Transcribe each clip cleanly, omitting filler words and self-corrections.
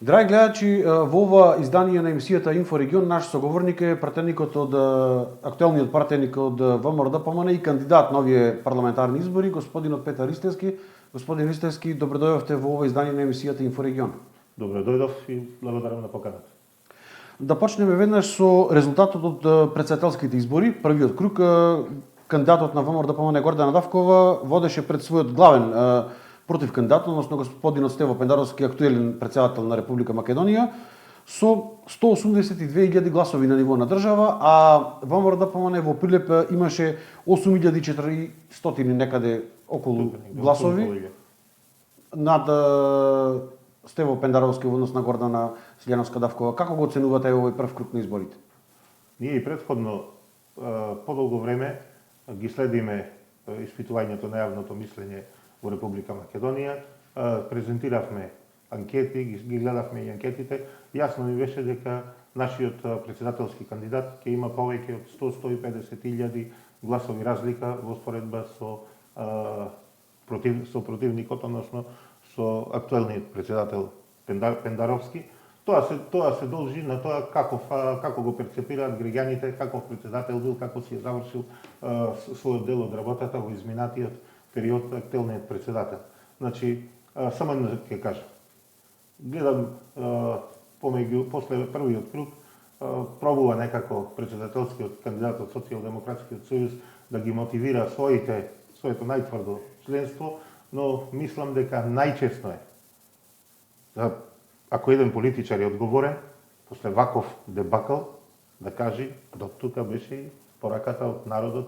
Драги гледачи, во ова издание на емисијата Инфорегион, наш соговорник е пратеникот од актуелниот пратеник од ВМРО-ДПМН и кандидат на овие парламентарни избори, господинот Петар Ристевски. Господин Ристевски, добро дојдовте во ова издание на емисијата Инфорегион. Добро дојдов и благодарам на поканата. Да почнеме веднаш со резултатот од претседателските избори. Првиот круг, кандидатот на ВМРО-ДПМН Гордана Давкова водеше пред својот главен против кандидат, односно господинот Стево Пендаровски, актуелен претседател на Република Македонија, со 182.000 гласови на ниво на држава, а ВМРО-ДПМН во Прилеп имаше 8.400 некаде околу гласови над Стево Пендаровски во однос на Гордана Силјановска Давкова. Како го оценувате овој прв круг на изборите? Ние и претходно подолго време ги следиме испитувањето на јавното мислење во Република Македонија, презентиравме анкети, ги гледавме и анкетите. Јасно ми беше дека нашиот претседателски кандидат ќе има повеќе од 100-150.000 гласови разлика во споредба со противникот, односно со актуелниот претседател Пендаровски. Тоа се должи на тоа како го перцепираат граѓаните, каков претседател бил, како си е завршил својот дел од работата во изминатиот период актуелниот претседател. Значи, само едно ќе кажам. Гледам после првиот круг пробува некако претседателскиот кандидат од Социјалдемократскиот сојуз да ги мотивира своето најтврдо членство, но мислам дека најчесно е ако еден политичар е одговорен после ваков дебакл да каже до тука беше и пораката од народот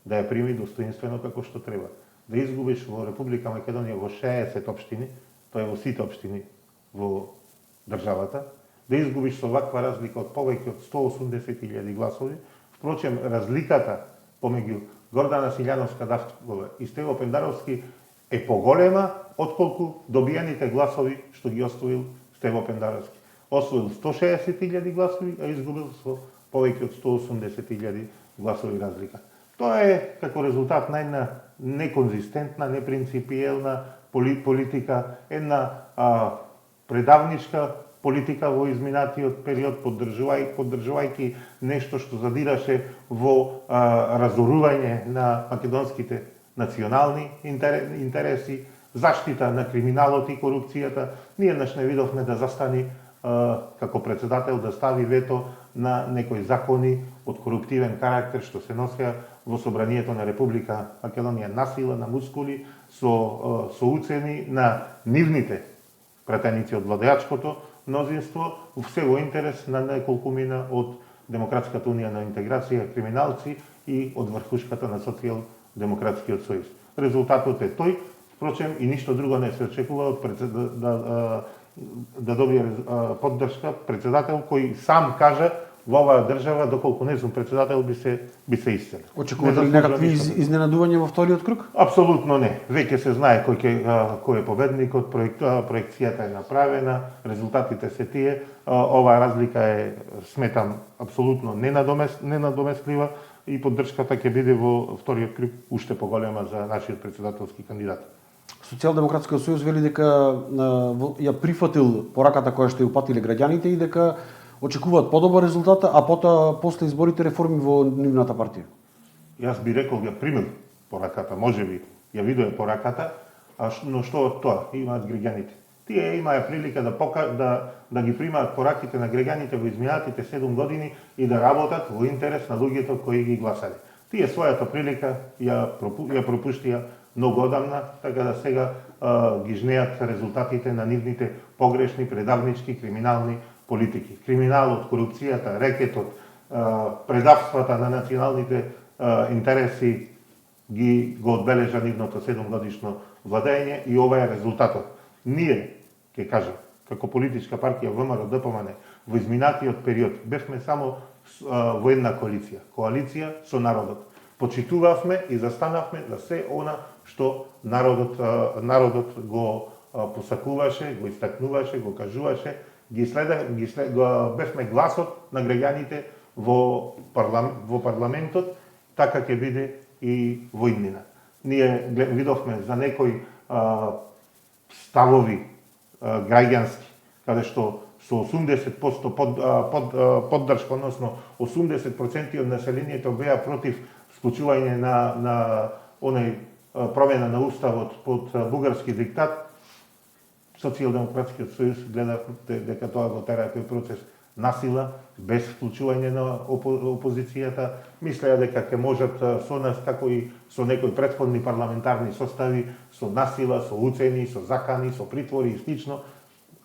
да ја прими достоинствено како што треба. Да изгубиш во Република Македонија во 60 општини, тоа е во сите општини во државата, да изгубиш со ваква разлика од повеќе од 180.000 гласови. Впрочем, разликата помеѓу Гордана Силјановска Давкова и Стево Пендаровски е поголема отколку добиените гласови што ги освоил Стево Пендаровски. Освоил 160.000 гласови, а изгубил со повеќе од 180.000 гласови разлика. Тоа е како резултат на една неконзистентна, непринципиелна политика, една предавничка политика во изминатиот период, поддржувајќи нешто што задираше во разорување на македонските национални интереси, заштита на криминалот и корупцијата. Ние еднаш не видовме да застани како председател да стави вето на некои закони од коруптивен карактер што се носеа во собранието на Република Македонија на сила, на мускули, со уцени на нивните пратеници од владеачкото мнозинство, се во интерес на неколкумина од Демократската унија на интеграција, криминалци и од врхушката на Социјалдемократскиот сојуз. Резултатот е тој, впрочем и ништо друго не се очекува од да добие поддршка председател кој сам кажа во оваа држава доколку не сум председател би се исцелил. Очекувате ли некакви изненадувања во вториот круг? Апсолутно не. Веќе се знае кој е победникот, проекцијата е направена, резултатите се тие. Оваа разлика е, сметам, апсолутно ненадомеслива и поддршката ќе биде во вториот круг уште поголема за нашиот председателски кандидат. Социјалдемократскиот сојуз вели дека ја прифатил пораката која што ја упатиле граѓаните и дека очекуваат подобар резултат, а после изборите реформи во нивната партија. Јас би рекол ја примил пораката, можеби ја видое пораката, но што од тоа имаат граѓаните? Тие имаа прилика да ги примаат пораките на граѓаните во изминатите 7 години и да работат во интерес на луѓето кои ги гласале. Тие својата прилика ја пропуштија многу одамна, така да сега ги жнеат резултатите на нивните погрешни, предавнички, криминални политики. Криминалот, корупцијата, рекетот, предавствата на националните интереси го одбележа нивното 7-годишно владење и ова е резултатот. Ние, ќе кажам, како политичка партија ВМРО-ДПМН, во изминатиот период бевме само во една коалиција со народот. Почитувавме и застанавме за се она што народот го посакуваше, го истакнуваше, го кажуваше, бевме гласот на граѓаните во парламентот, така ќе биде и во иднина. Ние видовме за некои ставови граѓански, каде што со 80% поддршка, односно 80% од населението беа против склучување на оној промена на уставот под бугарски диктат, Социјалдемократскиот сојуз гледа дека тоа го тера тој процес насила, без вклучување на опозицијата. Мислеа дека ќе можат со нас, како и со некои претходни парламентарни состави, со насила, со уцени, со закани, со притвори и слично.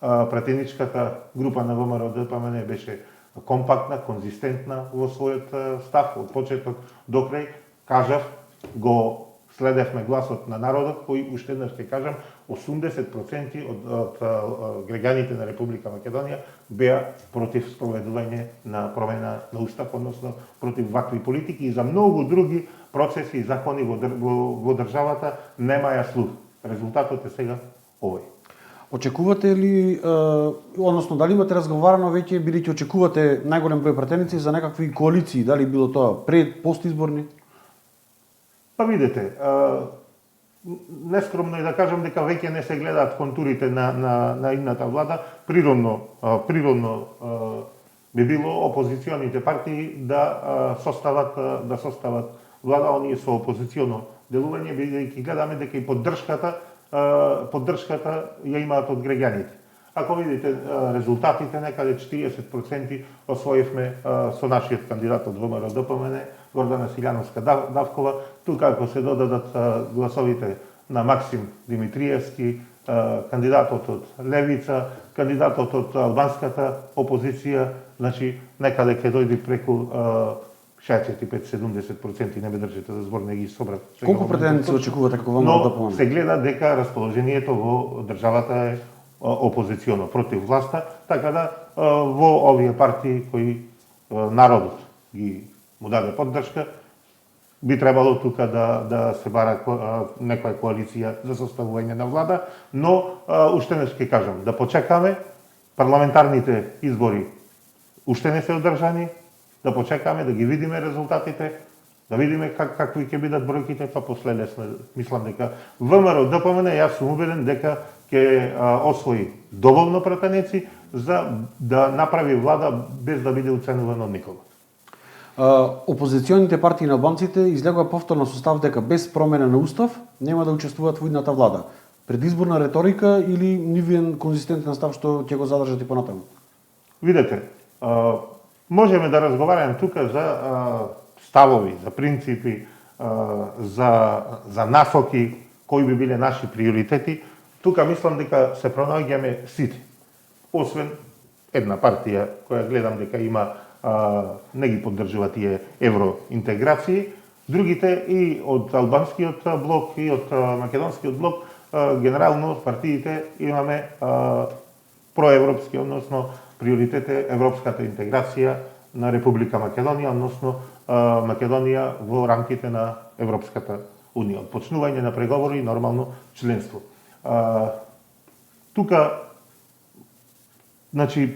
Пратеничката група на ВМРО ДПМН беше компактна, конзистентна во својот став од почеток до крај. Кажав, го следевме гласот на народот, кој уште еднаш ќе кажам, 80% од граѓаните на Република Македонија беа против спроведување на промена на устав, односно против вакви политики и за многу други процеси и закони во државата немаја слух. Резултатот е сега овој. Очекувате ли, односно дали имате разговарано веќе, бидејќи очекувате најголем број пратеници за некакви коалиции, дали било тоа пред, постизборни? Па видете, нескромно е да кажам дека веќе не се гледаат контурите на идната влада. Природно би било опозиционите партии да состават влада, оние со опозиционо делување, бидејќи гледаме дека и поддршката ја имаат од граѓаните. Ако видите резултатите, некаде 40% освоивме со нашиот кандидат од ВМРО ДПМН, Гордана Силјановска-Давкова. Тука ако се додадат гласовите на Максим Димитриевски, кандидатот од Левица, кандидатот од албанската опозиција, значи некаде ќе дојде преку 65-70%, не ме држите за збор, не ги собрат. Колку претеници очекувате како ВМРО ДПМН? Но се гледа дека расположението во државата е опозиционо против власта, така да во овие партии кои народот ги му даде поддршка, би требало тука да се бара некоја коалиција за составување на влада, но уште не ќе кажам, да почекаме, парламентарните избори уште не се одржани, да почекаме, да ги видиме резултатите, да видиме какви ќе бидат бројките, па последне мислам дека ВМРО ДПМН, јас сум убеден дека ќе освои доволно пратеници за да направи влада без да биде уценуван од никога. Опозиционите партии на албанците излегува повторно со став дека без промена на устав нема да учествуваат во идната влада. Предизборна реторика или нивен конзистентен став што ќе го задржат и понатаму? Видете, можеме да разговараме тука за ставови, за принципи, за насоки, кои би биле наши приоритети. Тука мислам дека се пронаоѓаме сите. Освен една партија која гледам дека има не ги поддржува тие евроинтеграции, другите и од албанскиот блок и од македонскиот блок, генерално партиите имаме проевропски, односно приоритет е европската интеграција на Република Македонија, односно Македонија во рамките на Европската унија. Почнување на преговори и нормално членство. Тука, значи,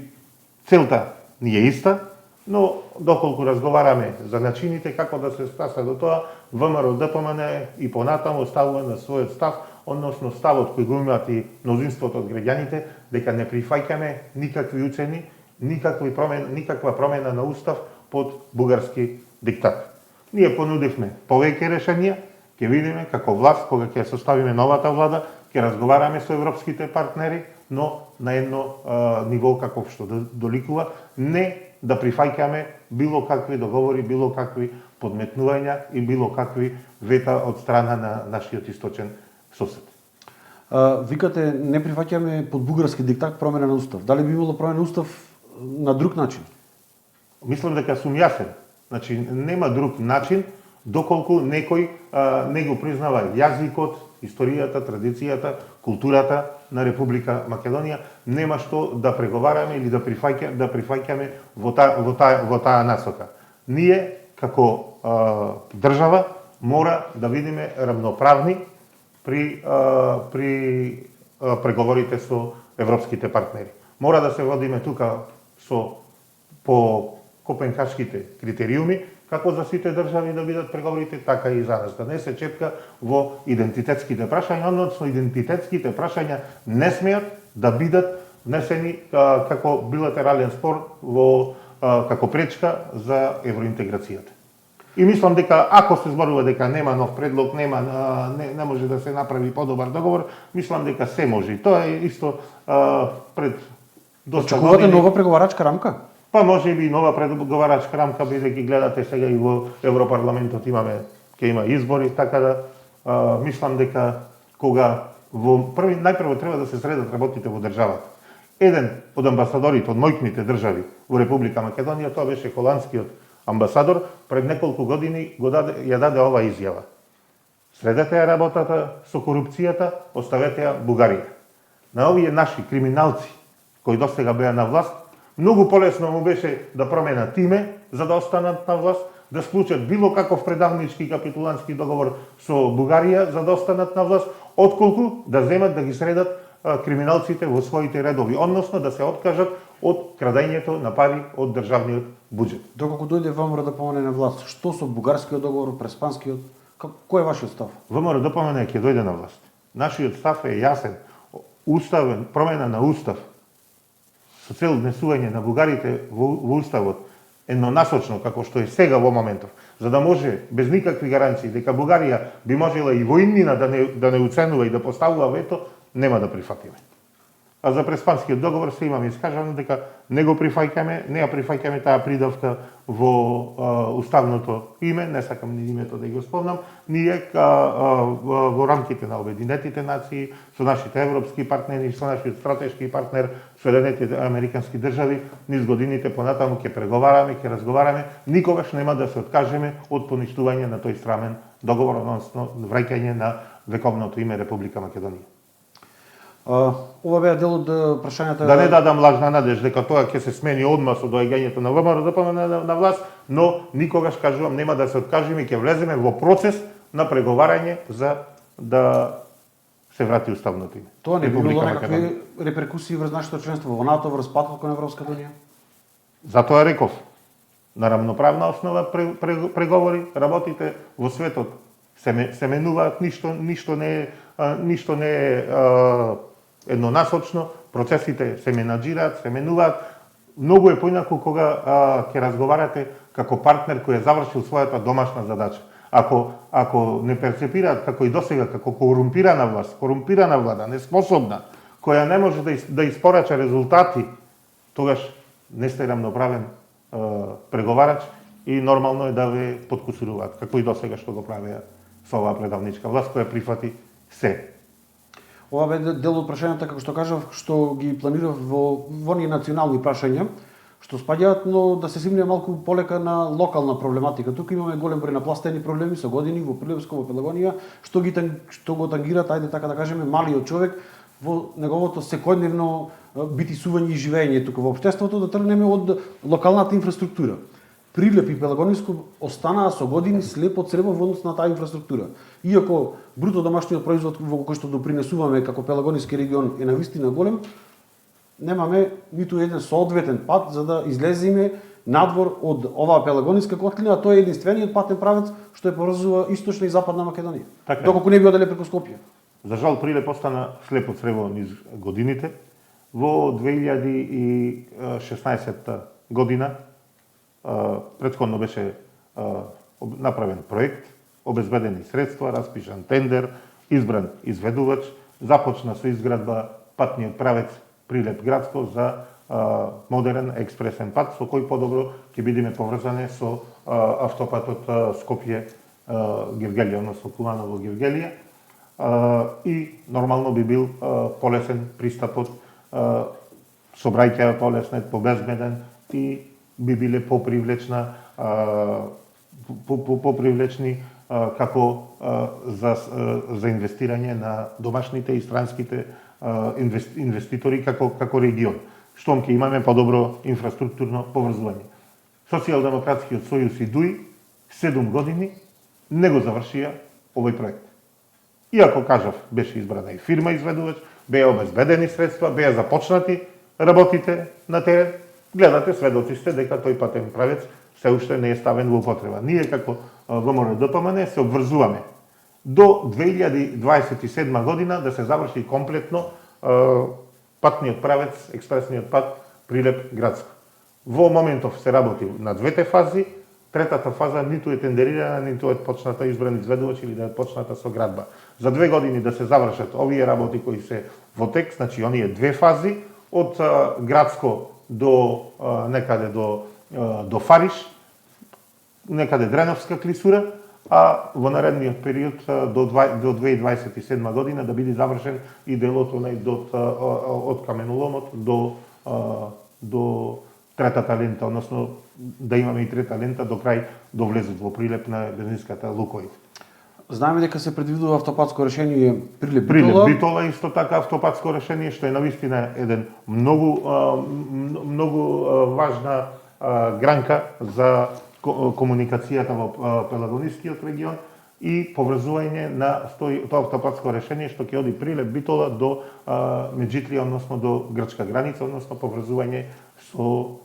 целта ни е иста, но доколку разговараме за начините како да се стаса до тоа, ВМРО ДПМН и понатаму оставува на својот став, односно ставот кој го имаат и мнозинството од граѓаните, дека не прифаќаме никакви уцени, никаква промена на устав под бугарски диктат. Ние понудивме повеќе решенија, ќе видиме како власт, кога ќе составиме новата влада, ќе разговараме со европските партнери, но на едно ниво каков што доликува, не да прифаќаме било какви договори, било какви подметнувања и било какви вета од страна на нашиот источен сосед. Викате, не прифаќаме под бугарски диктат промена на устав. Дали би имало промена на устав на друг начин? Мислам дека сум јасен. Значи, нема друг начин, доколку некој не го признава јазикот, историјата, традицијата, културата на Република Македонија, нема што да преговараме или да прифаќаме во таа насока. Ние, како држава, мора да видиме равноправни при преговорите со европските партнери. Мора да се водиме тука по копенхашките критериуми, како за сите држави да бидат преговорите, така и за нас. Да не се чепка во идентитетските прашања, односно идентитетските прашања не смеат да бидат внесени како билатерален спор во како пречка за евроинтеграцијата. И мислам дека ако се зборува дека нема нов предлог, не може да се направи подобар договор, мислам дека се може. И тоа е исто пред доста Очекувате години. нова преговарачка рамка? Па може би нова преговарачка рамка, бидејќи гледате сега и во Европарламентот ќе има избори, така да мислам дека кога најпрво треба да се средат работите во државата. Еден од амбасадорите од мојкните држави во Република Македонија, тоа беше холандскиот амбасадор, пред неколку години ја даде ова изјава. Средете ја работата со корупцијата, оставете ја Бугарија. На овие наши криминалци кои досега беа на власт, многу полесно му беше да променат име за да останат на власт, да склучат било каков предавнички капитулантски договор со Бугарија за да останат на власт, отколку да земат да ги средат криминалците во своите редови, односно да се откажат од крадењето на пари од државниот буџет. Доколку дојде ВМРО да помогне на власт, што со бугарскиот договор, преспанскиот, кој е вашиот став? ВМРО ДПМН ќе дојде на власт. Нашиот став е јасен, уставен, промена на устав со цел внесување на бугарите во уставот еднонасочно, како што е сега во моментов, за да може без никакви гаранции дека Бугарија би можела и во иднина да не уценува и да поставува вето, нема да прифатиме. А за преспанскиот договор се имаме искажано дека не го прифаќаме, не ја прифаќаме таа придавка во уставното име, не сакам ни името да го спомнам, ние во рамките на Обединетите нации, со нашите европски партнери, со нашиот стратешки партнер, Соединетите американски држави, низ годините понатаму ќе преговараме, ќе разговараме, никогаш нема да се откажеме од поништување на тој срамен договор, односно враќање на вековното име Република Македонија. Ова беа дел од прашањата... Да не дадам лажна надеж дека тоа ќе се смени одма со доаѓањето на ВМРО на власт, но никогаш, кажувам, нема да се откажеме и ќе влеземе во процес на преговарање за да се врати уставното име. Тоа не би било некакви реперкусии врз нашето членство во НАТО, врз патот кон Европската унија? Затоа реков, на рамноправна основа преговори, работите во светот се менуваат, ништо не е еднонасочно, процесите се менаџираат, се менуваат. Многу е поинаку кога ќе разговарате како партнер кој е завршил својата домашна задача. Ако не перцепираат како и досега, како корумпирана влада, неспособна, која не може да испорача резултати, тогаш не сте рамноправен преговарач и нормално е да ве подкусуруваат, како и досега што го правеа со оваа предавничка власт која прифати се. Ова бе дел од прашањата, како што кажав, што ги планирав во оние национални прашања, што спаѓаат, но да се зимне малку полека на локална проблематика. Тука имаме голем број напластени проблеми со години во Прилепско, во Пелагонија, што го тангираат, ајде така да кажеме, малиот човек во неговото секојдневно битисување и живење тука во општеството, да тргнеме од локалната инфраструктура. Прилеп и Пелагониско останаа со години слепо црево во однос на таа инфраструктура. Иако бруто домашниот производ во кој што допринесуваме како Пелагониски регион е навистина голем, немаме ниту еден соодветен пат за да излеземе надвор од оваа Пелагониска котлина, а тоа е единствениот патен правец што ја поврзува источна и западна Македонија. Така. Доколку не би оделе преку Скопје. За жал Прилеп остана слепо црево низ годините. Во 2016 година претходно беше направен проект, обезбедени средства, распишан тендер, избран изведувач, започна со изградба патниот правец Прилеп градско за модерен експресен пат со кој подобро ќе бидеме поврзани со автопатот Скопје Гевгелија, односно Куманово Гевгелија, и нормално би бил полесен пристапот, сообраќајот полеснет, побезбеден и би биле попривлечни како за инвестирање на домашните и странските инвеститори како регион. Штом ќе имаме подобро инфраструктурно поврзување. Социјалдемократскиот сојуз и ДУИ 7 години не го завршија овој проект. Иако, кажав, беше избрана и фирма изведувач, беа обезбедени средства, беа започнати работите на терен, гледате, сведоци сте дека тој патен правец се уште не е ставен во употреба. Ние како ВМРО ДПМН се обврзуваме до 2027 година да се заврши комплетно патниот правец, експресниот пат Прилеп градско. Во моментов се работи на двете фази, третата фаза ниту е тендерирана, ниту е почната избран изведувач или да е почната со градба. За 2 години да се завршат овие работи кои се во тек, значи оние две фази, од градско до некаде до Фариш, некаде Дреновска клисура, а во наредниот период до 2027 година да биде завршен и делот од каменоломот до третата лента, односно да имаме и трета лента до крај до влезот во Прилеп на бензинската Лукойл. Знаеме дека се предвидува автопатско решение Прилеп Прилеп Битола. Битола исто така автопатско решение што е навистина еден многу важна гранка за комуникацијата во Пелагонискиот регион и поврзување на тоа автопатско решение што ќе оди Прилеп Битола до Меджитлија, односно до грчка граница, односно поврзување со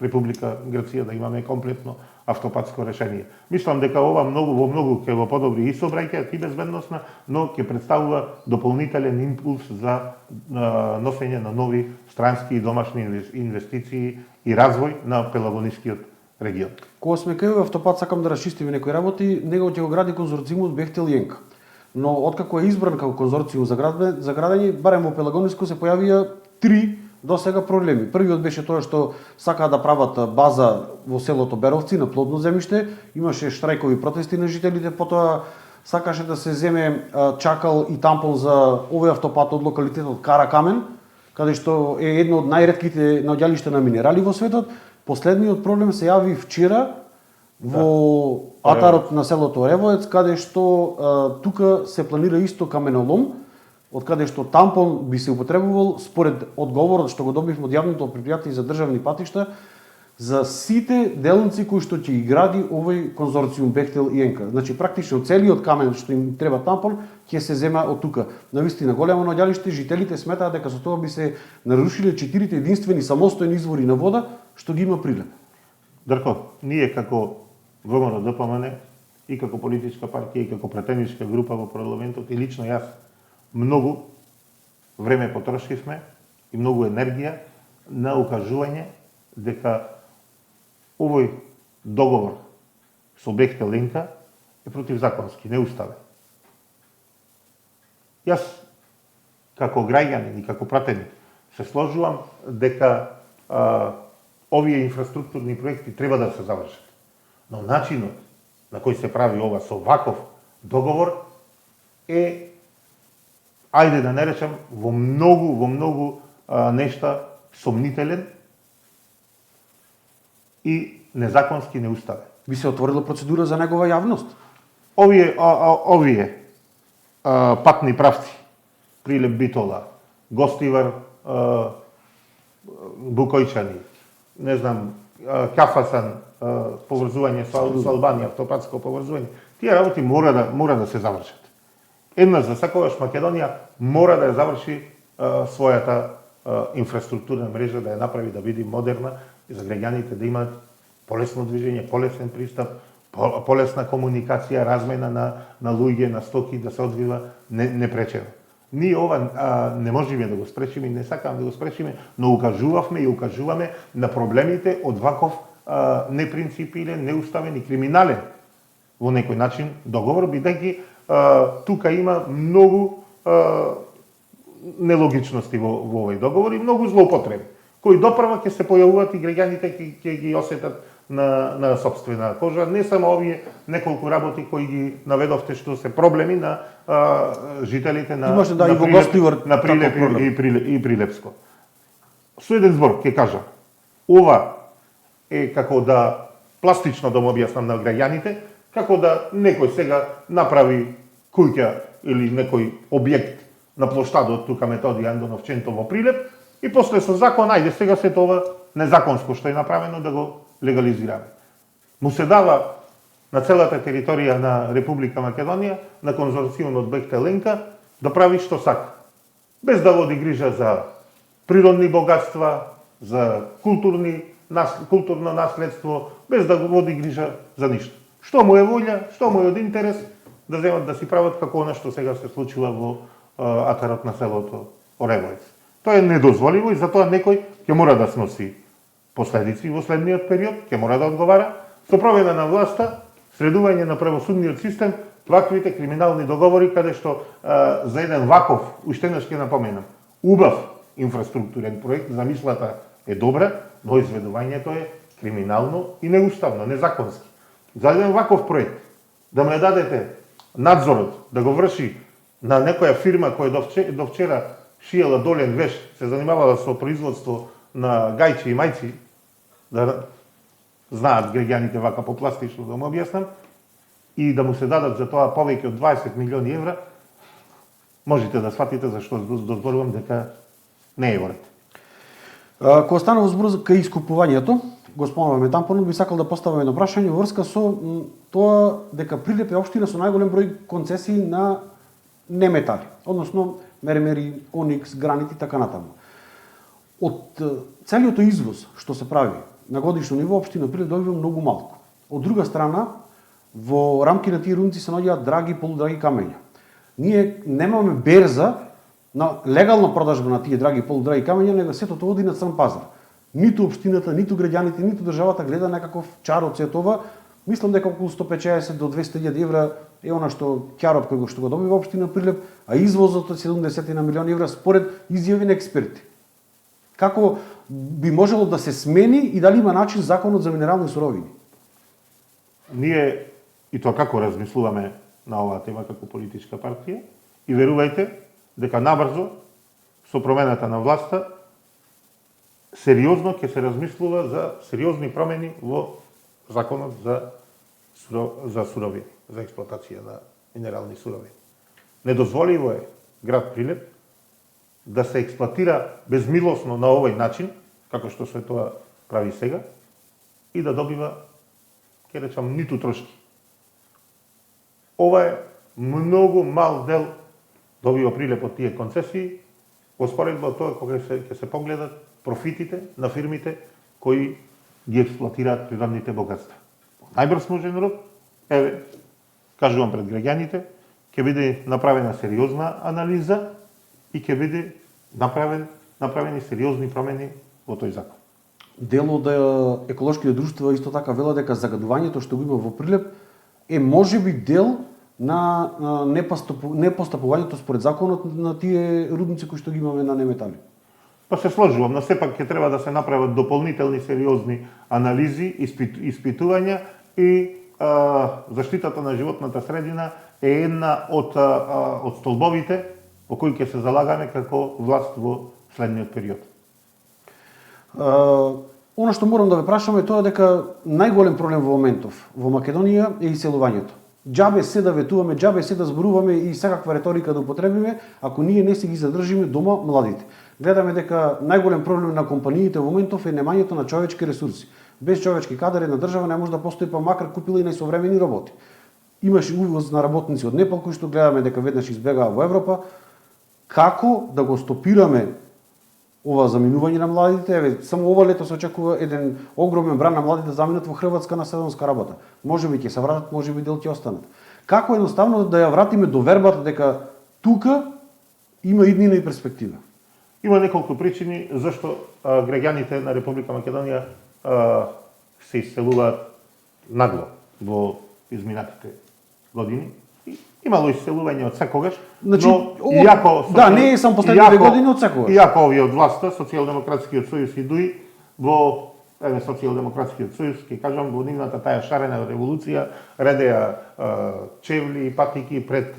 Република Грција да имаме комплетно автопатско решение. Мислам дека ова во многу ќе го подобри и сообраќајот и безбедноста, но ќе представува дополнителен импулс за носење на нови странски и домашни инвестиции и развој на Пелагонискиот регион. Кога сме кај автопат, сакам да расчистиме некои работи, него ќе го гради конзорциумот Бехтел Јенка. Но откако е избран како конзорциум за градење, барем во Пелагониско се појавија 3 до сега проблеми. Првиот беше тоа што сакаа да прават база во селото Беровци на плодно земјиште, имаше штрајкови протести на жителите, потоа сакаше да се земе чакал и тампон за овој автопат од локалитетот Каракамен, каде што е едно од најретките наоѓалишта на минерали во светот. Последниот проблем се јави вчера во атарот на селото Оревоец, каде што тука се планира исто каменолом, од каде што тампон би се употребувал според одговорот што го добивме од јавното предпријатие за државни патишта за сите делници кои што ќе ги гради овој конзорциум Бехтел Јенка. Значи практично целиот камен што им треба тампон ќе се зема од тука. Навистина големо наоѓалиште, жителите сметаат дека со тоа би се нарушиле 4 единствени самостојни извори на вода што ги има Прилеп. Дрко, ние како ВМРО ДПМН и како политичка партија и како претеничка група во парламентот и лично јас многу време потрошивме и многу енергија на укажување дека овој договор со Бехтел Јенка е противзаконски, неуставен. Јас како граѓанин и како пратеник се сложувам дека овие инфраструктурни проекти треба да се завршат. Но начинот на кој се прави ова со ваков договор е, ајде да не речем, во многу нешта сомнителен и незаконски неуставен. Би се отворила процедура за негова јавност? Овие патни правци, Прилеп Битола, Гостивар Букојчани, не знам, Кафасан, поврзување со Албанија, автопатско поврзување, тие работи мора да се завршат. Еднаш за секогаш Македонија мора да ја заврши својата инфраструктурна мрежа, да ја направи да биде модерна и за граѓаните да имаат полесно движење, полесен пристап, полесна комуникација, размена на луѓе, на стоки, да се одвива непречено. Ние ова не можеме да го спречиме и не сакаме да го спречиме, но укажувавме и укажуваме на проблемите од ваков непринципилен, неуставен и криминален во некој начин договор, бидејќи тука има многу нелогичности во овој договор и многу злоупотреби, кои допрва ќе се појавуваат и граѓаните ќе ги осетат на собствена кожа. Не само овие неколку работи кои ги наведовте што се проблеми на жителите на Прилеп и Прилепско. Со еден збор ќе кажам, ова е како да пластично да му објаснам на граѓаните, како да некој сега направи куќа или некој објект на плоштадот тука Методи Андонов Ченто во Прилеп и после со закон, ајде сега се тоа незаконско што е направено да го легализираме. Му се дава на целата територија на Република Македонија, на конзорциумот Бехтел Јенка, да прави што сака. Без да води грижа за природни богатства, за културно наследство, без да го води грижа за ништо. Што му е волја, што му е од интерес, да земат да си прават како она што сега се случува во атарот на селото Оревоец. Тоа е недозволиво и затоа некој ќе мора да сноси последици во следниот период, ќе мора да одговара со промена на власта, средување на правосудниот систем, ваквите криминални договори каде што за еден ваков, уште еднаш ќе напоменам, убав инфраструктурен проект, замислата е добра, но изведувањето е криминално и неуставно, незаконски. За еден ваков проект да ме дадете надзорот да го врши на некоја фирма која до вчера шиела долен веш, се занимавала со производство на гајчи и мајци, да знаат граѓаните вака попластично да му објаснам, и да му се дадат за тоа повеќе од 20 милиони евра, можете да сватите зашто дозборувам дека не е во ред. Кога станува збор за кај искупувањето, го спомнаваме тампонот, би сакал да поставам едно прашање во врска со тоа дека Прилеп е општина со најголем број концесии на неметали, односно мермери, оникс, гранит и така натаму. Од целиот извоз што се прави на годишно ниво, општина Прилеп добива многу малку. Од друга страна, во рамки на тие рудници се наоѓаат драги и полудраги камења. Ние немаме берза на легална продажба на тие драги и полудраги камења, него сето тоа оди на црн пазар. Ниту општината, ниту граѓаните, ниту државата гледа некаков чар од сето ова. Мислам дека околу 150 до 200.000 евра е она што ќарот кој што го добива општина Прилеп, а извозот од 70 на милиони евра според изјави на експерти. Како би можело да се смени и дали има начин законот за минерални суровини? Ние и тоа како размислуваме на оваа тема како политичка партија и верувајте дека набрзо со промената на власта сериозно ќе се размислува за сериозни промени во законот за суровини, за експлоатација на минерални суровини. Недозволиво е град Прилеп да се експлоатира безмилосно на овој начин, како што се тоа прави сега, и да добива, ќе речам, ниту трошки. Ова е многу мал дел добива Прилеп од тие концесии, во споредба од тоа кога ќе се погледат профитите на фирмите кои ги експлоатираат природните богатства. Најбрз можен рок, еве, кажувам пред граѓаните, ќе биде направена сериозна анализа и ќе биде направени сериозни промени во тој закон. Дел од еколошките друштва исто така велат дека загадувањето што го има во Прилеп е можеби дел на непостапувањето според законот на тие рудници кои што ги имаме на неметали. Па се сложувам, но сепак ќе треба да се направат дополнителни сериозни анализи, испитувања и заштитата на животната средина е една од столбовите во кои ќе се залагаме како власт во следниот период. Она што морам да ве прашам е тоа дека најголем проблем во моментов во Македонија е иселувањето. Џабе се да ветуваме, џабе се да зборуваме и секаква реторика да употребиме, ако ние не си ги задржиме дома младите. Гледаме дека најголем проблем на компаниите во моментов е немањето на човечки ресурси. Без човечки кадар една држава не може да постои, па макар купила и најсовремени роботи. Имаше увоз на работници од Непал кои што гледаме дека веднаш избегаа во Европа. Како да го стопираме ова заминување на младите? Еве, само ова лето се очекува еден огромен бран на младите да заминат во Хрватска на сезонска работа. Можеби ќе се вратат, можеби дел ќе останат. Како едноставно да ја вратиме довербата дека тука има иднина и перспектива? Има неколку причини зашто граѓаните на Република Македонија се иселуваат нагло во изминатите години. Имало иселување од секогаш, значи, но иако не е само последните години од секогаш. Иако овие од власта, Социјалдемократскиот сојуз и ДУИ во Социјалдемократскиот сојуз, ќе кажам, во нивната таа шарена револуција редеа чевли и патики пред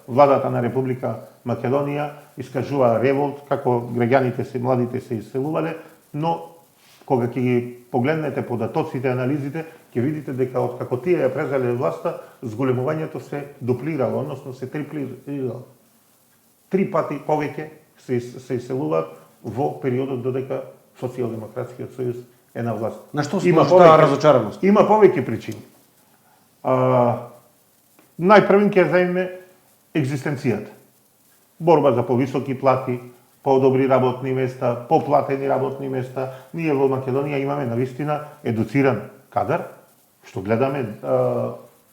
владата на Република Македонија, искажува револт како граѓаните се младите се иселувале, но кога ќе ги погледнете податоците, анализите, ќе видите дека од како тие ја презале власта, зголемувањето се дуплирало, односно се триплирало. 3 пати повеќе се иселуваат во периодот додека Социјалдемократскиот сојуз е на власт. На што се таа разочараност? Има повеќе причини. Најпрвен ќе заеме екзистенцијата. Борба за повисоки плати, подобри работни места, поплатени работни места. Ние во Македонија имаме навистина едуциран кадар, што гледаме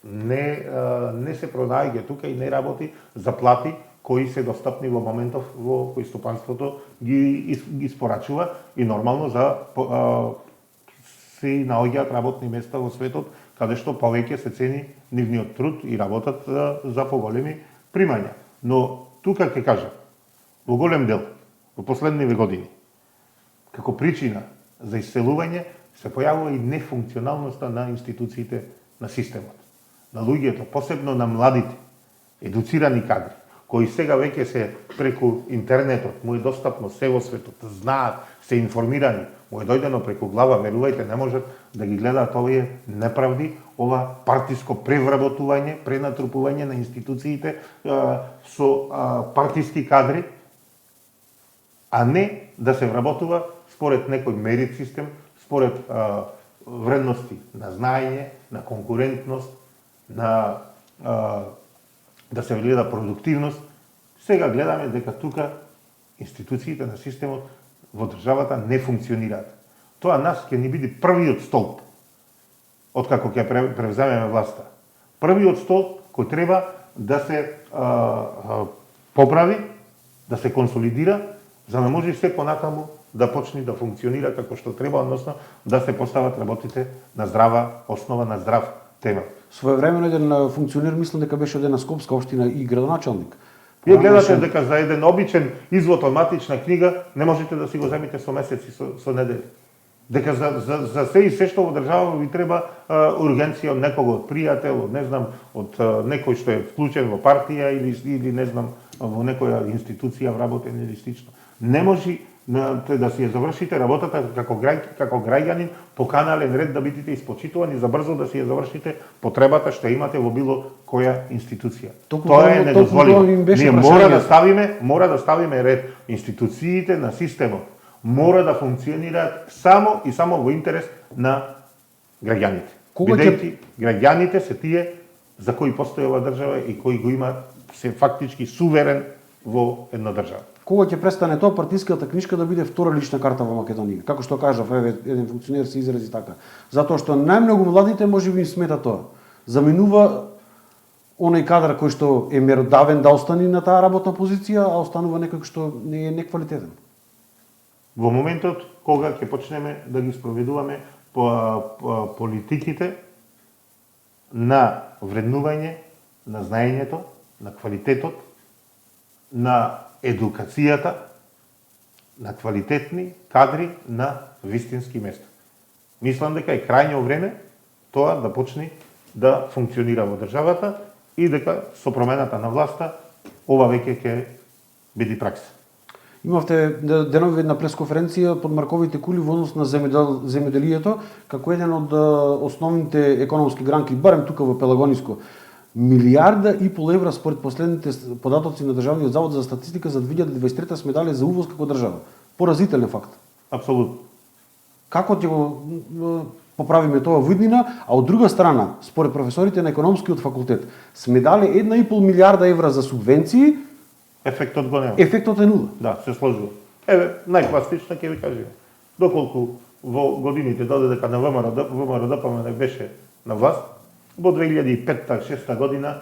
не се пронајде тука и не работи за плати кои се достапни во моментов во кој стопанството ги испорачува и нормално се наоѓаат работни места во светот каде што повеќе се цени нивниот труд и работат за поголеми примања. Но тука ќе кажам, во голем дел, во последниве години, како причина за иселување се појавува и нефункционалноста на институциите на системот. На луѓето, посебно на младите, едуцирани кадри, кои сега веќе се преку интернетот, му е достапно се во светот, знаат, се информирани, му е дојдено преку глава, верувајте, не можат да ги гледаат овие неправди, ова партиско превработување, пренатрупување на институциите со партиски кадри, а не да се вработува според некој мерит систем, според вредности на знаење, на конкурентност, на да се гледа продуктивност. Сега гледаме дека тука институциите на системот во државата не функционираат. Тоа нас ќе ни биде првиот столб откако ќе превземеме власта. Првиот столб кој треба да се поправи, да се консолидира, за да може се понатаму да почне да функционира како што треба, односно да се постават работите на здрава основа, на здрав тема. Своевремено еден функционер, мислам дека беше од една скопска општина и градоначалник. Вие гледате дека за еден обичен извод од матична книга не можете да си го земите со месеци, со недели. Дека за се и се што во држава ви треба ургенција од некого, од пријател, од не знам, од некој што е вклучен во партија или не знам, во некоја институција вработен или слично. Не може да си ја завршите работата како граѓанин по канален ред да бидете испочитувани за брзо да си ја завршите потребата што имате во било која институција. Тоа е недозволиво. Ние мора да ставиме ред. Институциите на системот мора да функционираат само и само во интерес на граѓаните. Бидејќи граѓаните се тие за кои постои ова држава и кои го има се фактички суверен во една држава. Кога ќе престане тоа партиската книшка да биде втора лична карта во Македонија? Како што кажав, еден функционер се изрази така. Затоа што најмногу младите може би им смета тоа. Заминува оној кадар кој што е меродавен да остане на таа работна позиција, а останува некој што не е неквалитетен. Во моментот кога ќе почнеме да ги спроведуваме политиките на вреднување на знаењето, на квалитетот, на едукацијата, на квалитетни кадри на вистински места. Мислам дека е крајно време тоа да почне да функционира во државата и дека со промената на власта ова веќе ќе биде пракса. Имавте денови една пресконференција под марковите кули во однос на земјоделието како еден од основните економски гранки, барем тука во Пелагониско. 1,5 евра според последните податоци на Државниот завод за статистика за 2023 сме дали за увоз како држава. Поразителен факт. Апсолутно. Како ќе го поправиме тоа во иднина, а од друга страна, според професорите на економскиот факултет, сме дали 1,5 милиарда евра за субвенции, ефектот го нема. Ефектот е нула. Да, се сложува. Најкласично ќе ви кажеме. Доколку во годините додека на ВМРО не беше на власт, во 2005-2006 година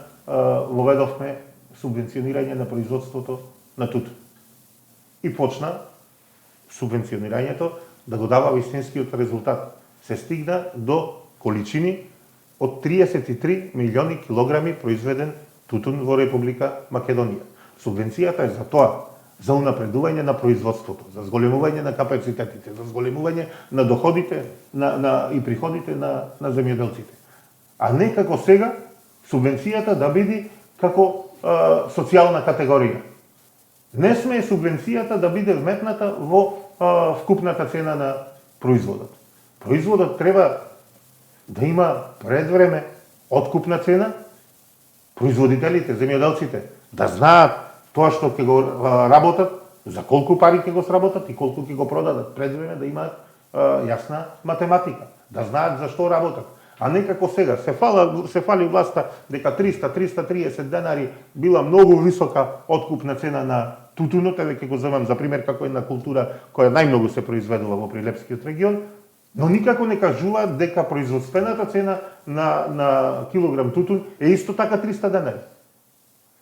воведовме субвенционирање на производството на тутун. И почна субвенционирањето да го дава вистинскиот резултат. Се стигна до количини од 33 милиони килограми произведен тутун во Република Македонија. Субвенцијата е за тоа, за унапредување на производството, за зголемување на капацитетите, за зголемување на доходите и приходите на земјоделците. А не како сега, субвенцијата да биде како социјална категорија. Не сме субвенцијата да биде вметната во вкупната цена на производот. Производот треба да има пред време откупна цена, производителите, земјоделците, да знаат тоа што ќе го работат, за колку пари ќе го сработат и колку ќе го продадат. Пред време да имаат јасна математика, да знаат за што работат. А не како сега, се фали власта дека 300-330 денари била многу висока откупна цена на тутунот, еве ќе го земам за пример како една култура која најмногу се произведува во Прилепскиот регион, но никако не кажуваат дека производствената цена на килограм тутун е исто така 300 денари.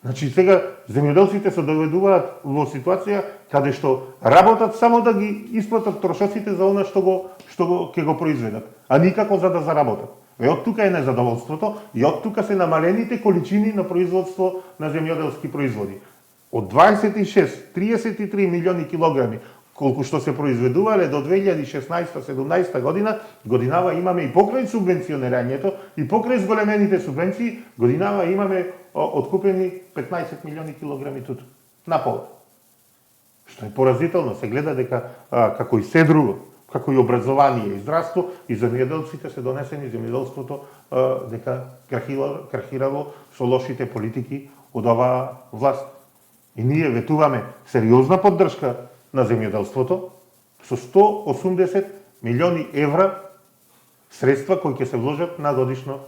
Значи сега земјоделците се доведуваат во ситуација каде што работат само да ги исплатат трошоците за она што ќе го произведат, а никако за да заработат. И од тука е незадоволството и од тука се намалените количини на производство на земјоделски производи. Од 26-33 милиони килограми колку што се произведувале до 2016-17 годинава имаме и покрај субвенционирањето и покрај зголемените субвенции, годинава имаме откупени 15 милиони килограми тутун на пола. Што е поразително, се гледа дека како и се друго, како и образование и здравство, и земјоделците се донесени земјоделството дека крахирало со лошите политики од оваа власт. И ние ветуваме сериозна поддршка на земјоделството со 180 милиони евра средства кои ќе се вложат на годишно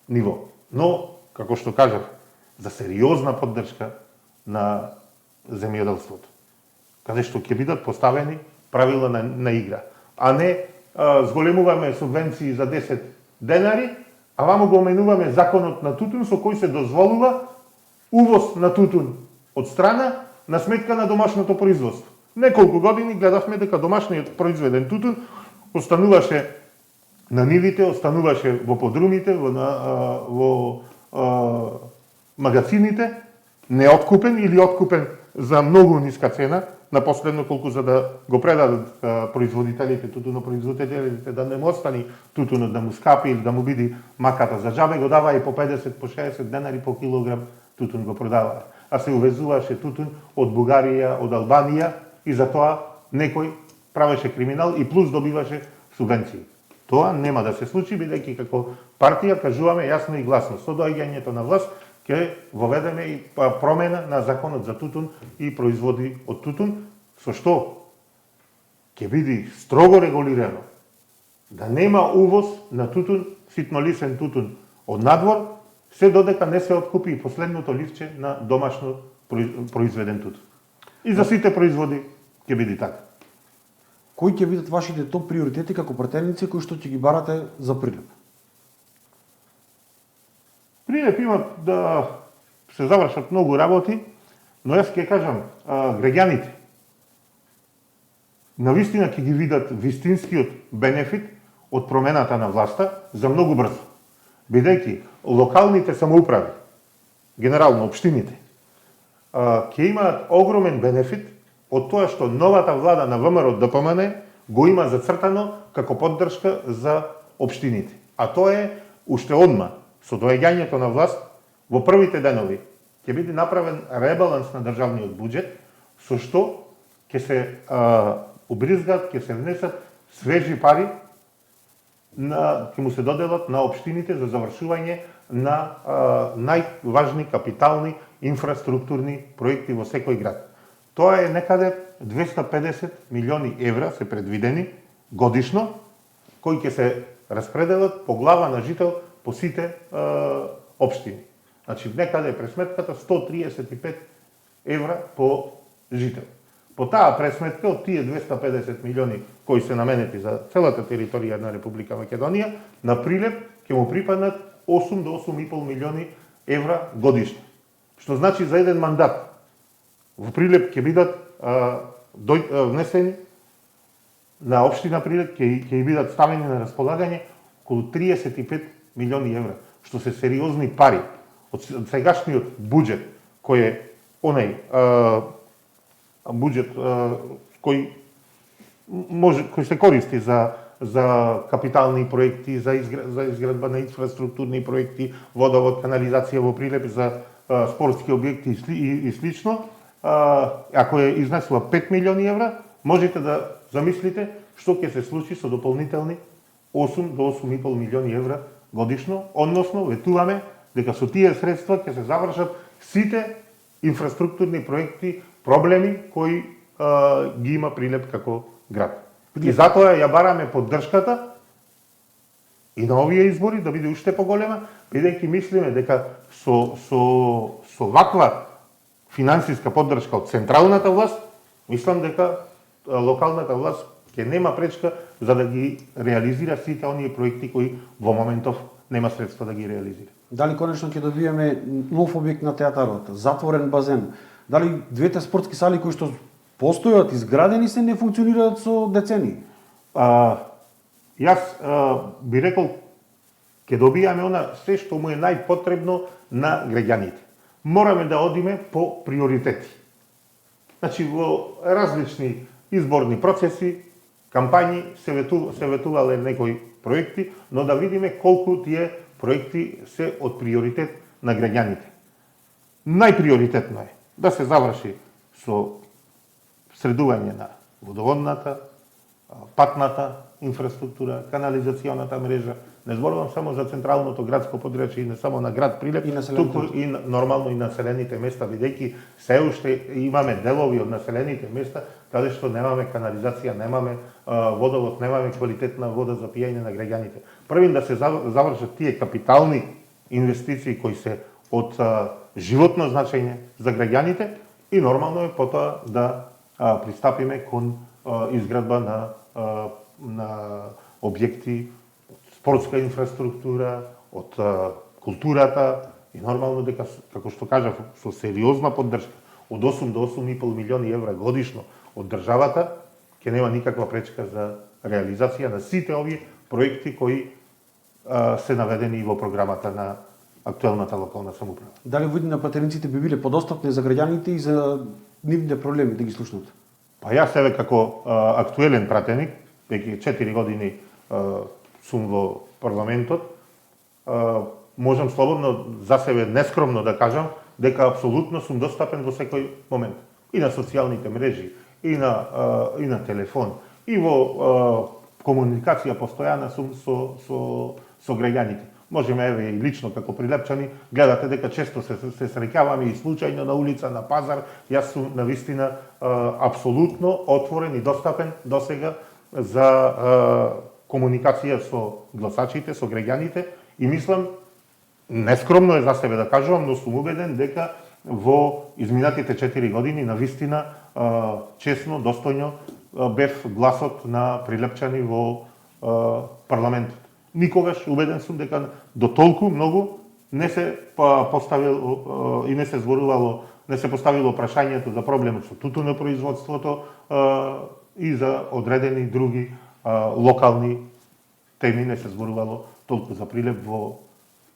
ниво. Но, како што кажав, за сериозна поддршка на земјоделството, каде што ќе бидат поставени правила на игра, а не зголемуваме субвенции за 10 денари, а вамо го оменуваме законот на тутун со кој се дозволува увоз на тутун од страна на сметка на домашното производство. Неколку години гледавме дека домашниот произведен тутун остануваше на нивите, остануваше во подрумите, во магазините, неоткупен или откупен за многу ниска цена, на последно колку за да го предадат производителите, тутунопроизводителите, да не му остани тутунот да му скапи или да му биде маката за џабе, го дава и по 50, по 60 денари по килограм тутун го продаваа. А се увезуваше тутун од Бугарија, од Албанија и затоа некој правеше криминал и плюс добиваше субвенции. Тоа нема да се случи, бидејќи како партија кажуваме јасно и гласно, со доаѓањето на власт ќе воведеме и промена на законот за тутун и производи од тутун, со што ќе биде строго регулирано да нема увоз на тутун, ситнолисен тутун од надвор, се додека не се откупи и последното ливче на домашно произведен тутун. И за сите производи ќе биде така. Кои ќе бидат вашите топ приоритети како пратеници кои што ќе ги барате за Прилеп? Прилеп има да се завршат многу работи, но јас ќе кажам, граѓаните навистина ќе ги видат вистинскиот бенефит од промената на власта за многу брзо. Бидејќи локалните самоуправи, генерално општините, ќе имаат огромен бенефит од тоа што новата влада на ВМРО ДПМН го има зацртано како поддршка за општините. А тоа е уште одма со доаѓањето на власт во првите денови ќе биде направен ребаланс на државниот буџет, со што ќе се убризгат, ќе се внесат свежи пари, ќе му се доделат на општините за завршување на најважни капитални инфраструктурни проекти во секој град. Тоа е некаде 250 милиони евра се предвидени годишно, кои ќе се распределат по глава на жител по сите општини. Значи, некаде е пресметката 135 евра по жител. По таа пресметка, од тие 250 милиони кои се наменети за целата територија на Република Македонија, на Прилеп ќе му припаднат 8 до 8,5 милиони евра годишно. Што значи за еден мандат во Прилеп ќе бидат внесени на општина Прилеп, ќе бидат ставени на располагање околу 35 милиони евра, што се сериозни пари од сегашниот буџет, кој е онај буџет кој се користи за капитални проекти, за изградба на инфраструктурни проекти, водовод, канализација во Прилеп, за спортски објекти и слично, ако е изнесла 5 милиони евра, можете да замислите што ќе се случи со дополнителни 8 до 8,5 милиони евра годишно, односно ветуваме дека со тие средства ќе се завршат сите инфраструктурни проекти, проблеми кои ги има Прилеп како град. И затоа ја бараме поддршката и на овие избори да биде уште поголема, бидејќи мислиме дека со ваква финансиска поддршка од централната власт, мислам дека локалната власт ќе нема пречка за да ги реализира сите оние проекти кои во моментов нема средства да ги реализира. Дали конечно ќе добиеме нов објект на театарот, затворен базен? Дали двете спортски сали кои што постојат, изградени се, не функционираат со децении? Јас би рекол ќе добијаме она се што му е најпотребно на граѓаните. Мораме да одиме по приоритети. Значи во различни изборни процеси, кампањи се ветувале некои проекти, но да видиме колку тие проекти се од приоритет на граѓаните. Најприоритетно е да се заврши со средување на водоводната, патната инфраструктура, канализационата мрежа. Не зборувам само за централното градско подрачје и не само на град Прилеп, туку и нормално и населените места, бидејќи се уште имаме делови од населените места каде што немаме канализација, немаме водовод, немаме квалитетна вода за пиење на граѓаните. Првин да се завршат тие капитални инвестиции кои се од животно значење за граѓаните и нормално е потоа да пристапиме кон изградба на објекти, спортска инфраструктура, од културата и нормално дека, како што кажав, со сериозна поддршка од 8 до 8,5 милиони евра годишно од државата, ќе нема никаква пречка за реализација на сите овие проекти кои се наведени и во програмата на актуелната локална самоуправа. Дали водни на патерниците би биле подостапни за граѓаните и за нивните проблеми да ги слушнат? Па јас себе како актуелен пратеник, веќе 4 години сум во парламентот, можам слободно за себе нескромно да кажам дека апсолутно сум достапен во секој момент. И на социјалните мрежи, и на телефон, и во комуникација постојана сум со граѓаните. Можеме еве и лично како прилепчани, гледате дека често се среќаваме и случајно на улица, на пазар. Јас сум навистина апсолутно отворен и достапен досега за комуникација со гласачите, со граѓаните и мислам, нескромно е за себе да кажувам, но сум убеден дека во изминатите 4 години навистина честно, достојно бев гласот на прилепчани во парламентот. Никогаш убеден сум дека до толку многу не се поставило и не се зборувало, не се поставило прашањето за проблемот со тутунопроизводството и за одредени други локални теми не се зборувало толку за Прилеп во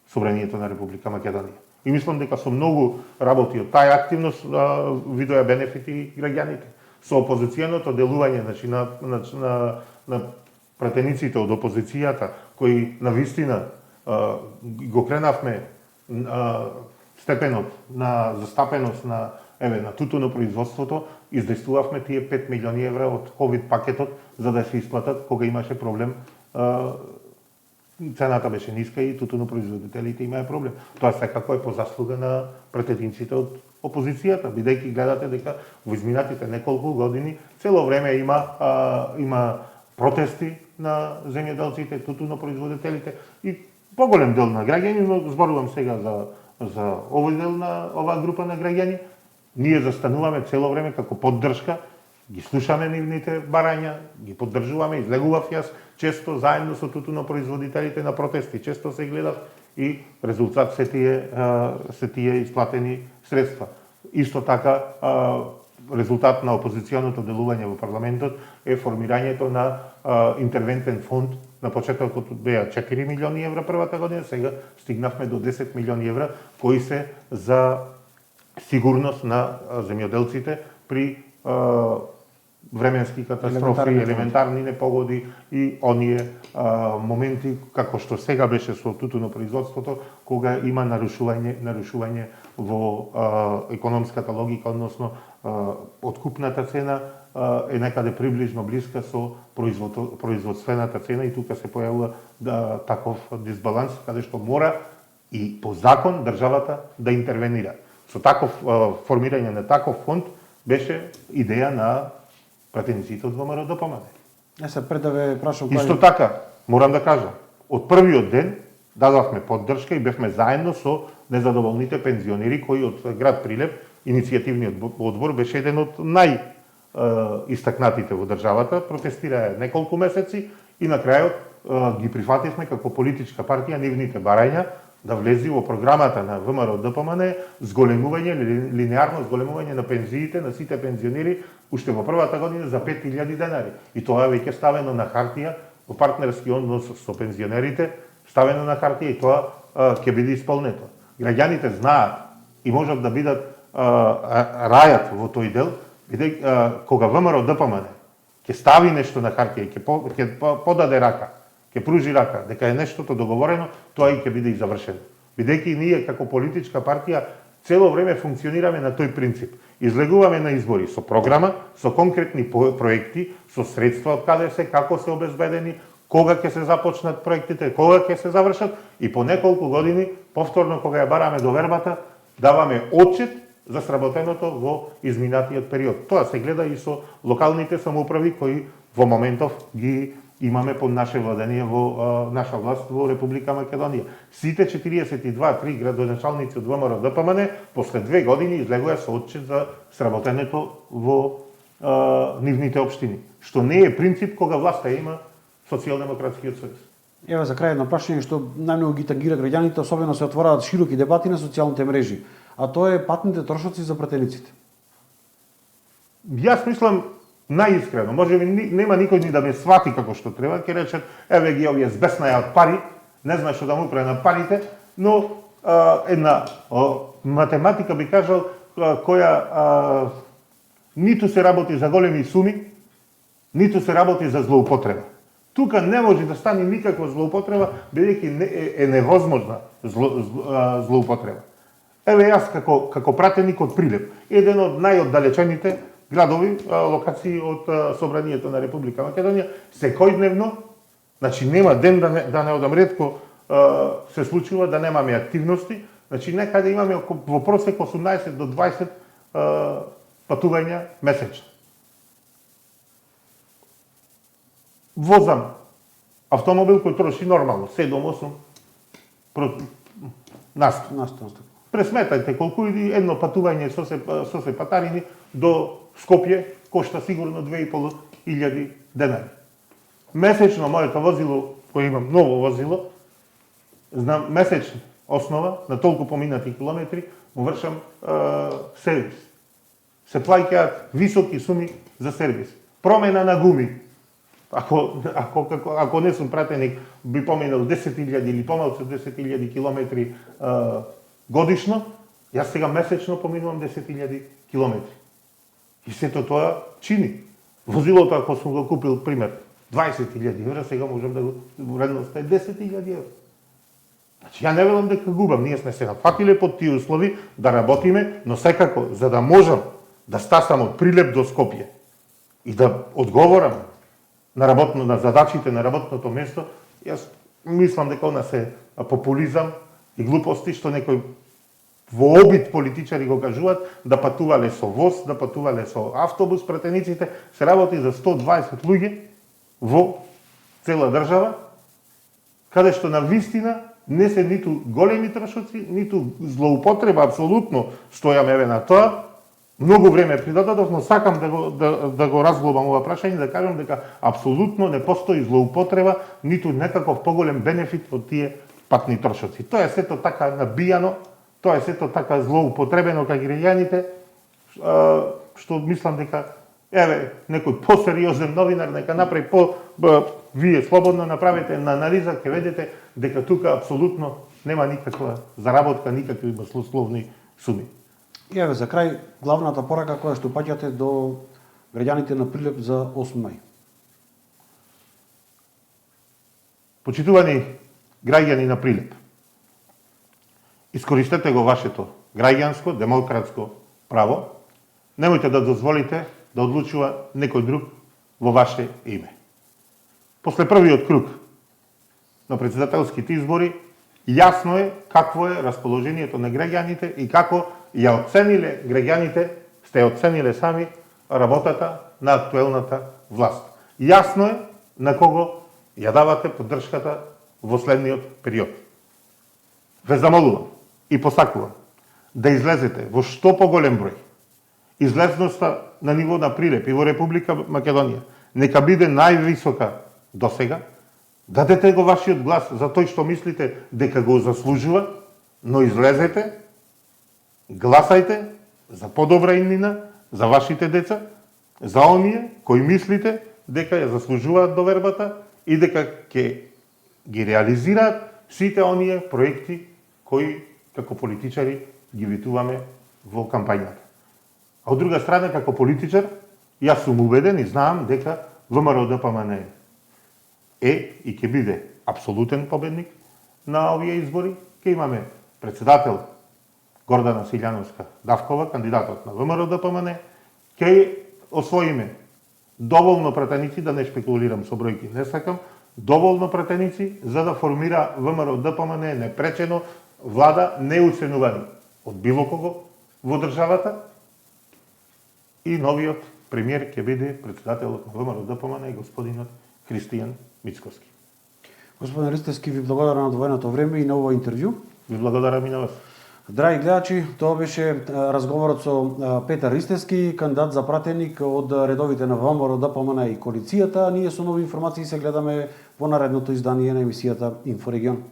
Собранието на Република Македонија. И мислам дека со многу работи од таа активност видоа бенефити и граѓаните. Со опозиционото делување, значи на пратениците од опозицијата кои навистина го кренавме степенот на застапеност на тутунопроизводството, издействувавме тие 5 милиони евра од ковид пакетот за да се исплатат кога имаше проблем. Цената беше ниска и тутунопроизводителите имаа проблем. Тоа секако е по заслуга на пратениците од опозицијата, бидејќи гледате дека во изминатите неколку години цело време има протести на земјоделците, тутунопроизводителите и поголем дел на граѓани, но зборувам сега за овој дел на оваа група на граѓани. Ние застануваме цело време како поддршка, ги слушаме нивните барања, ги поддржуваме, излегував јас често заедно со тутунопроизводителите на протести, често се гледав и резултат се тие исплатени средства. Исто така, резултат на опозиционото делување во парламентот е формирањето на интервентен фонд. На почетокот беа 4 милиони евра првата година, сега стигнавме до 10 милиони евра кои се за сигурност на земјоделците при временски катастрофи, елементарни непогоди и оние моменти како што сега беше со тутунопроизводството, кога има нарушување во економската логика, односно откупната цена е некаде приближно блиска со производствената цена и тука се појавува таков дисбаланс каде што мора и по закон државата да интервенира. Со таков формирање на таков фонд беше идеја на пратениците од ВМРО ДПМН. Се пред да ве прашам Исто така, морам да кажам, од првиот ден дадовме поддршка и бевме заедно со незадоволните пензионери кои од град Прилеп, иницијативниот одбор беше еден од најистакнатите во државата, протестираа неколку месеци и на крајот ги прифативме како политичка партија нивните барања да влези во програмата на ВМРО ДПМН зголемување, линеарно зголемување на пензиите на сите пензионери уште во првата година за 5000 денари. И тоа е веќе ставено на хартија во партнерски однос со пензионерите, ставено на хартија и тоа ќе биде исполнето. Граѓаните знаат и можат да бидат рајат во тој дел, кога ВМРО ДПМН ќе стави нешто на хартија и ќе подаде рака, ќе пружи рака, дека е нештото договорено, тоа и ќе биде и завршено. Бидејќи ние како политичка партија цело време функционираме на тој принцип. Излегуваме на избори со програма, со конкретни проекти, со средства од каде се, како се обезбедени, кога ќе се започнат проектите, кога ќе се завршат и по неколку години, повторно кога ја бараме довербата, даваме отчет за сработеното во изминатиот период. Тоа се гледа и со локалните самоуправи кои во моментов ги имаме под наше владение во наша власт во Република Македонија. Сите 42-3 градоначалници од ВМРО ДПМН после 2 години излегува со отчет за сработеното во нивните општини, што не е принцип кога власта има Социјалдемократскиот сојуз. Еве за крај едно прашање што најмногу ги тагира граѓаните, особено се отвораат широки дебати на социјалните мрежи, а тоа е патните трошоци за пратениците. Јас мислам најискрено, можеби нема никој ни да ме свати како што треба, ќе речат, еве ги овие збеснаја од пари, не знаеш што да му прави на парите, но една математика би кажал која ниту се работи за големи суми, ниту се работи за злоупотреба. Тука не може да стане никаква злоупотреба, бидејќи е невозможна злоупотреба. Еве јас како пратеник од Прилеп, еден од најоддалечените градови, локации од Собранието на Република Македонија, секојдневно, значи нема ден да не одам, ретко се случува да немаме активности, значи некаде имаме во просек 18 до 20 патувања месечно. Возам автомобил кој троши нормално 7-8 Настан. Пресметајте колку иди едно патување со се патарини до Скопје кошта сигурно 2500 денари. Месечно моето возило, кој имам ново возило, знам месечна основа на толку поминати километри, му вршам сервис. Се плаќаат високи суми за сервис. Промена на гуми. Ако не сум пратеник, би поминал 10.000 или помалку 10.000 километри годишно, јас сега месечно поминувам 10.000 километри. И сето тоа чини. Возилото, ако сум го купил, пример, 20.000 евра, сега можам да го вредноста е 10.000 евра. Значи, ја не велам дека губам, ние сме се нафатиле под тие услови да работиме, но секако, за да можам да стасам од Прилеп до Скопје и да одговорам на задачите на работното место, јас мислам дека она се популизам и глупости што некој во обид политичари го кажуваат да патувале со воз, да патувале со автобус, пратениците се работи за 120 луѓе во цела држава, каде што на вистина не се ниту големи трошоци, ниту злоупотреба, апсолутно стојам еве на тоа. Многу време придадов, но сакам да го разглобам ова прашање, да кажам дека апсолутно не постои злоупотреба, ниту некаков поголем бенефит од тие патни трошоци. Тоа е сето така набијано, тоа е сето така злоупотребено кај граѓаните, што мислам дека еве некој посериозен новинар нека направи вие слободно направете на анализа, ќе видите дека тука апсолутно нема никаква заработка, никакви баслословни суми. И еве за крај главната порака која што паѓате до граѓаните на Прилеп за 8 мај. Почитувани граѓани на Прилеп, искористете го вашето граѓанско, демократско право, немојте да дозволите да одлучува некој друг во ваше име. После првиот круг на претседателските избори, јасно е какво е расположението на граѓаните и како ја оцениле граѓаните, сте оцениле сами работата на актуелната власт. Јасно е на кого ја давате поддршката во следниот период. Ве замолувам и посакувам да излезете во што поголем број. Излезноста на ниво на Прилеп и во Република Македонија нека биде највисока досега, Дадете го вашиот глас за тој што мислите дека го заслужува, но излезете, гласајте за подобра иднина, за вашите деца, за оние кои мислите дека ја заслужуваат довербата и дека ќе ги реализираат сите оние проекти кои како политичари ги витуваме во кампањата. А од друга страна, како политичар, јас сум убеден и знам дека ВМРО ДПМН е и ќе биде апсолутен победник на овие избори. Ќе имаме председател Гордана Силјановска Давкова, кандидатот на ВМРО ДПМН, ќе освоиме доволно пратеници, да не шпекулирам со бројки, не сакам, доволно пратеници за да формира ВМРО ДПМН непречено влада, неуценувани од било кого во државата, и новиот премиер ќе биде председателот на ВМРО ДПМН, господинот Христијан Мицковски. Господин Ристевски, ви благодарам на одвоеното време и на ова интервју. Ви благодарам и на вас. Драги гледачи, тоа беше разговорот со Петар Ристевски, кандидат за пратеник од редовите на ВМРО ДПМН и коалицијата. Ние со нови информации се гледаме во наредното издание на емисијата Инфорегион.